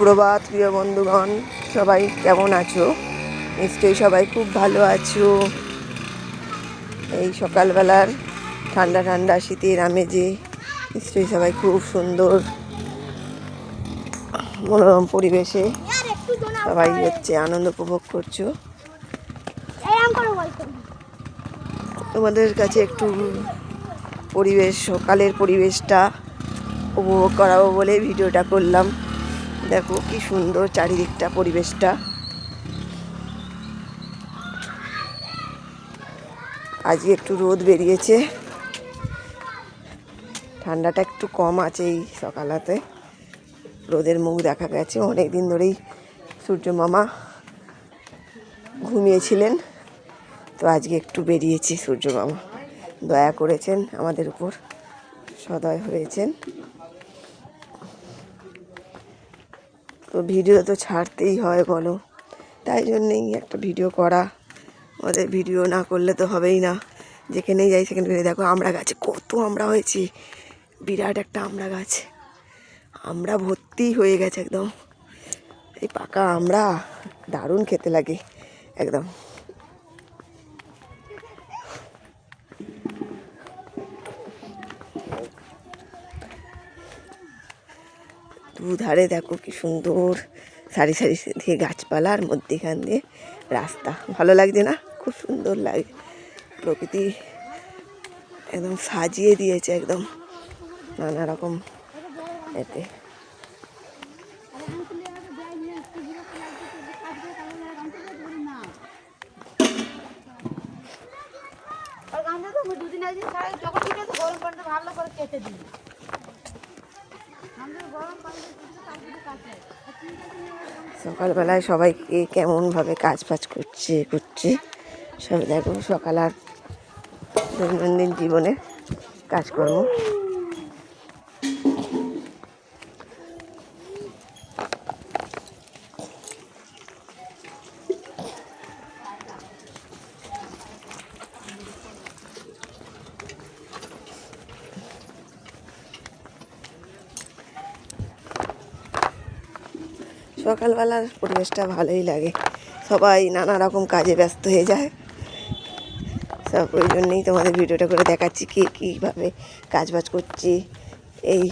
সুপ্রভাত প্রিয় বন্ধুগণ, সবাই কেমন আছো? নিশ্চয়ই সবাই খুব ভালো আছো। এই সকালবেলার ঠান্ডা ঠান্ডা শীতের আমেজে নিশ্চয়ই সবাই খুব সুন্দর মনোরম পরিবেশে সবাই আনন্দ উপভোগ করছো। তোমাদের কাছে একটু পরিবেশ, সকালের পরিবেশটা উপভোগ করাবো বলে ভিডিওটা করলাম। দেখো কি সুন্দর চারিদিকটা, পরিবেশটা। আজকে একটু রোদ বেরিয়েছে, ঠান্ডাটা একটু কম আছে। এই সকালাতে রোদের মুখ দেখা গেছে। অনেক দিন ধরেই সূর্য মামা ঘুমিয়েছিলেন, তো আজকে একটু বেরিয়েছি। সূর্য মামা দয়া করেছেন আমাদের উপর, সদয় হয়েছেন। তো ভিডিও তো ছাড়তেই হয় বলো, তাই জন্যেই একটা ভিডিও করা। আমাদের ভিডিও না করলে তো হবেই না। যেখানেই যাই সেখানে দেখো আমড়া গাছে কত আমড়া হয়েছে, বিরাট একটা আমড়া গাছ, আমড়া ভর্তি হয়ে গেছে একদম। এই পাকা আমড়া দারুণ খেতে লাগে একদম। দুধারে দেখো কি সুন্দর সারি সারি দিয়ে গাছপালার মধ্যেখান দিয়ে রাস্তা। ভালো লাগছে না? খুব সুন্দর লাগে। প্রকৃতি একদম সাজিয়ে দিয়েছে একদম নানা রকম এতে। সকালবেলায় সবাইকে কেমনভাবে কাজ ফাজ করছে সব দেখো। সকাল আর দৈনন্দিন জীবনে কাজকর্ম। সকালবেলার পরিবেশটা ভালোই লাগে। সবাই নানা রকম কাজে ব্যস্ত হয়ে যায় সব। ওই জন্যেই তোমাদের ভিডিওটা করে দেখাচ্ছি কে কীভাবে কাজবাজ করছি। এই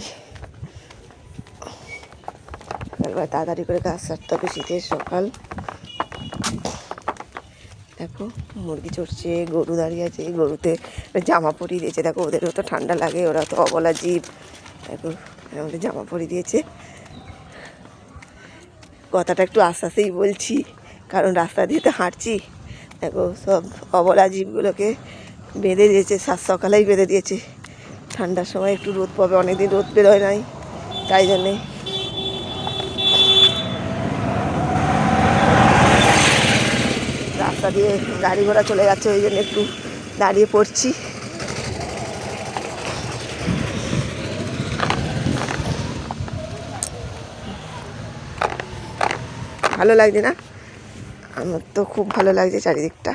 সকালবেলা তাড়াতাড়ি করে কাজ সারতে হবে, শীতের সকাল। দেখো মুরগি চড়ছে, গরু দাঁড়িয়ে আছে, গরুতে জামা পরিয়ে দিয়েছে। দেখো ওদেরও তো ঠান্ডা লাগে, ওরা তো অবলা জীব। দেখো আমাদের জামা পরিয়ে দিয়েছে। কথাটা একটু আস্তে আস্তেই বলছি, কারণ রাস্তা দিয়ে তো হাঁটছি। দেখো সব অবলা জীবগুলোকে বেঁধে দিয়েছে, সাত সকালেই বেঁধে দিয়েছে। ঠান্ডার সময় একটু রোদ পাবে, অনেকদিন রোদ বেরোয় নাই, তাই জন্যে। রাস্তা দিয়ে গাড়ি ঘোড়া চলে যাচ্ছে, ওই জন্য একটু দাঁড়িয়ে পড়ছি। ভালো লাগছে না? আমার তো খুব ভালো লাগছে চারিদিকটা।